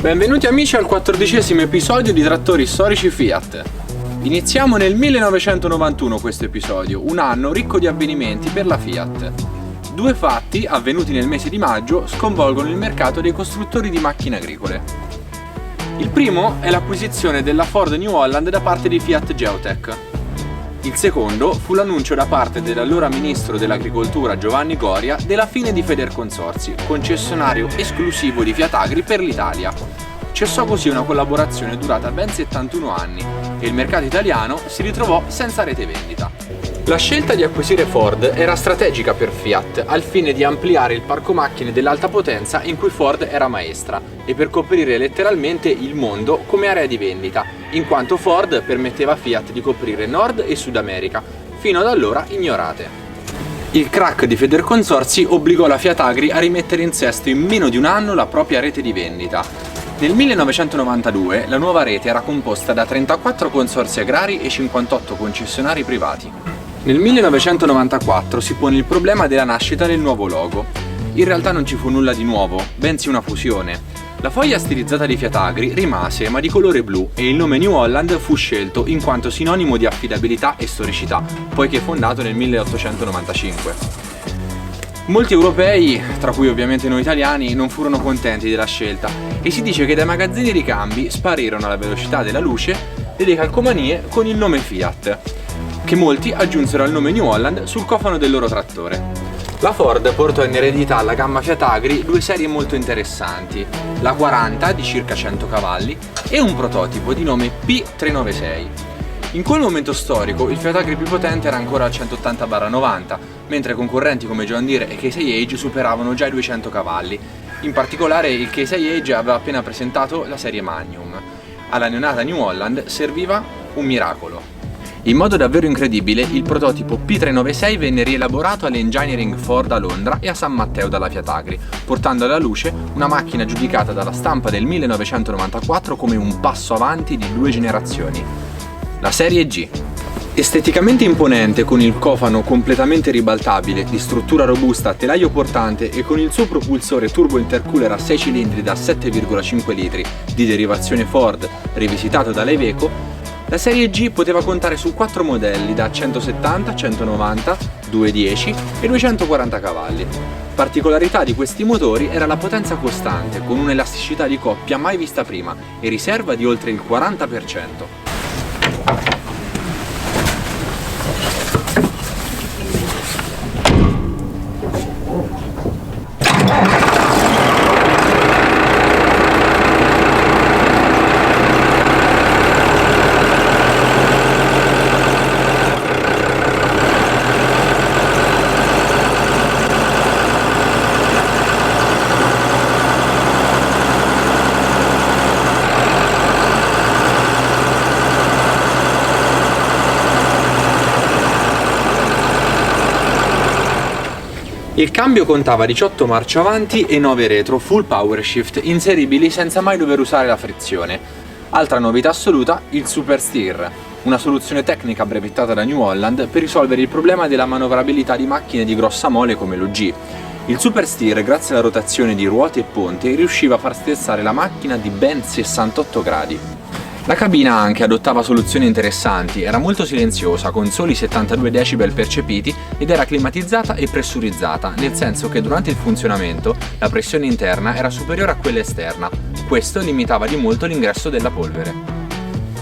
Benvenuti amici al 14° episodio di Trattori Storici Fiat. Iniziamo nel 1991 questo episodio, un anno ricco di avvenimenti per la Fiat. Due fatti, avvenuti nel mese di maggio, sconvolgono il mercato dei costruttori di macchine agricole. Il primo è l'acquisizione della Ford New Holland da parte di Fiat Geotech. Il secondo fu l'annuncio da parte dell'allora ministro dell'agricoltura Giovanni Goria della fine di Federconsorzi, concessionario esclusivo di Fiat Agri per l'Italia. Cessò così una collaborazione durata ben 71 anni e il mercato italiano si ritrovò senza rete vendita. La scelta di acquisire Ford era strategica per Fiat al fine di ampliare il parco macchine dell'alta potenza in cui Ford era maestra e per coprire letteralmente il mondo come area di vendita, in quanto Ford permetteva a Fiat di coprire Nord e Sud America, fino ad allora ignorate. Il crack di Federconsorzi obbligò la Fiat Agri a rimettere in sesto in meno di un anno la propria rete di vendita. Nel 1992 la nuova rete era composta da 34 consorzi agrari e 58 concessionari privati. Nel 1994 si pone il problema della nascita del nuovo logo. In realtà non ci fu nulla di nuovo, bensì una fusione. La foglia stilizzata di Fiat Agri rimase ma di colore blu e il nome New Holland fu scelto in quanto sinonimo di affidabilità e storicità, poiché fondato nel 1895. Molti europei, tra cui ovviamente noi italiani, non furono contenti della scelta e si dice che dai magazzini ricambi sparirono alla velocità della luce delle calcomanie con il nome Fiat, che molti aggiunsero al nome New Holland sul cofano del loro trattore. La Ford portò in eredità alla gamma Fiat Agri due serie molto interessanti, la 40 di circa 100 cavalli e un prototipo di nome P396. In quel momento storico il Fiat Agri più potente era ancora al 180/90, mentre concorrenti come John Deere e Case IH superavano già i 200 cavalli. In particolare il Case IH aveva appena presentato la serie Magnum. Alla neonata New Holland serviva un miracolo. In modo davvero incredibile, il prototipo P396 venne rielaborato all'Engineering Ford a Londra e a San Matteo dalla Fiat Agri, portando alla luce una macchina giudicata dalla stampa del 1994 come un passo avanti di 2 generazioni. La serie G. Esteticamente imponente, con il cofano completamente ribaltabile, di struttura robusta, telaio portante e con il suo propulsore turbo intercooler a 6 cilindri da 7,5 litri di derivazione Ford, rivisitato dall'Iveco, la serie G poteva contare su 4 modelli da 170, 190, 210 e 240 cavalli. Particolarità di questi motori era la potenza costante, con un'elasticità di coppia mai vista prima e riserva di oltre il 40%. Il cambio contava 18 marce avanti e 9 retro full power shift inseribili senza mai dover usare la frizione. Altra novità assoluta, il Super Steer, una soluzione tecnica brevettata da New Holland per risolvere il problema della manovrabilità di macchine di grossa mole come l'OG. Il Super Steer, grazie alla rotazione di ruote e ponte, riusciva a far sterzare la macchina di ben 68 gradi. La cabina anche adottava soluzioni interessanti, era molto silenziosa con soli 72 decibel percepiti ed era climatizzata e pressurizzata, nel senso che durante il funzionamento la pressione interna era superiore a quella esterna, questo limitava di molto l'ingresso della polvere.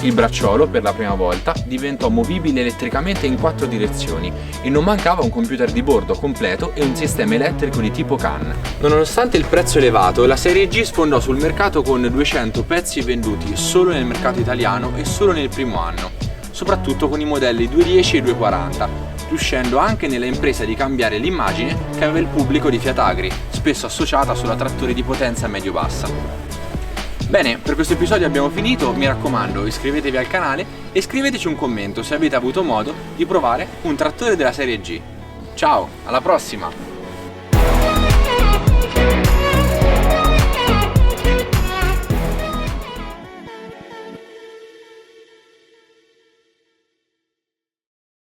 Il bracciolo, per la prima volta, diventò movibile elettricamente in 4 direzioni e non mancava un computer di bordo completo e un sistema elettrico di tipo CAN. Nonostante il prezzo elevato, la serie G sfondò sul mercato con 200 pezzi venduti solo nel mercato italiano e solo nel primo anno, soprattutto con i modelli 210 e 240, riuscendo anche nella impresa di cambiare l'immagine che aveva il pubblico di Fiat Agri, spesso associata solo a trattori di potenza medio-bassa. Bene, per questo episodio abbiamo finito, mi raccomando iscrivetevi al canale e scriveteci un commento se avete avuto modo di provare un trattore della serie G. Ciao, alla prossima!